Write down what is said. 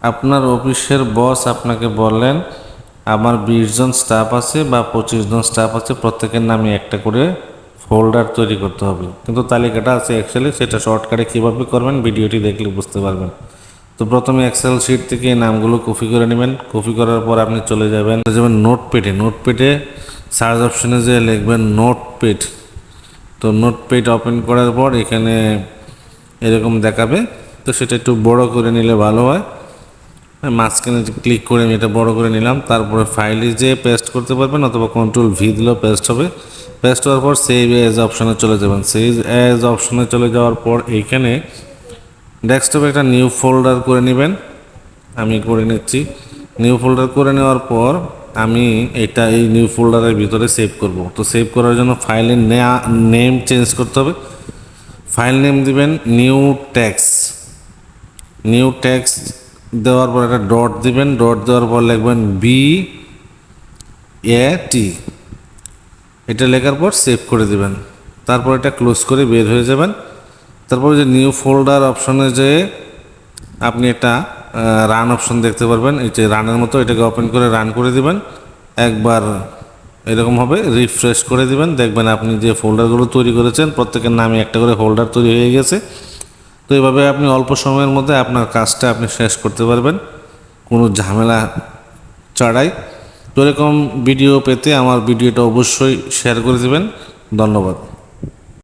আপনার অফিসের বস আপনাকে বললেন আমার 20 জন স্টাফ আছে বা 25 জন স্টাফ আছে, প্রত্যেকের নামে একটা করে ফোল্ডার তৈরি করতে হবে, কিন্তু তালিকাটা আছে এক্সেলে। সেটা শর্টকাটে কীভাবে করবেন ভিডিওটি দেখলে বুঝতে পারবেন। তো প্রথমে এক্সেল শিট থেকে এই নামগুলো কপি করে নেবেন। কপি করার পর আপনি চলে যাবেন নোটপ্যাডে। নোটপ্যাডে সার্চ অপশনে যে লিখবেন নোটপ্যাড। তো নোটপ্যাড ওপেন করার পর এখানে এরকম দেখাবে। তো সেটা একটু বড় করে নিলে ভালো হয়। মাঝখানে ক্লিক করে আমি এটা বড় করে নিলাম। তারপরে ফাইলে যে পেস্ট করতে পারবেন, অথবা Ctrl+V দিলেও পেস্ট হবে। পেস্ট হওয়ার পর সেভ এজ অপশনে চলে যাবেন। সেভ এজ অপশনে চলে যাওয়ার পর এইখানে ডেস্কটপে একটা নিউ ফোল্ডার করে নেবেন। আমি করে নিচ্ছি। নিউ ফোল্ডার করে নেওয়ার পর আমি এটা এই নিউ ফোল্ডারের ভিতরে সেভ করব। তো সেভ করার জন্য ফাইলের নেম চেঞ্জ করতে হবে। ফাইল নেম দিবেন নিউ টেক্সট। নিউ টেক্সট দেওয়ার পর একটা ডট দিবেন। ডট দেওয়ার পর লিখবেন BAT। এটা লেখার পর সেভ করে দিবেন। তারপর এটা ক্লোজ করে বের হয়ে যাবেন। তারপর যে নিউ ফোল্ডার অপশনে যে আপনি একটা রান অপশন দেখতে পারবেন, এই যে রানের মতো, এটাকে ওপেন করে রান করে দিবেন। একবার এরকম হবে, রিফ্রেশ করে দিবেন, দেখবেন আপনি যে ফোল্ডারগুলো তৈরি করেছেন প্রত্যেকের নামে একটা করে ফোল্ডার তৈরি হয়ে গেছে। তো এইভাবে আপনি অল্প সময়ের মধ্যে আপনার কাজটা আপনি শেষ করতে পারবেন কোনো ঝামেলা ছাড়াই। তো এরকম ভিডিও পেতে আমার ভিডিওটা অবশ্যই শেয়ার করে দেবেন। ধন্যবাদ।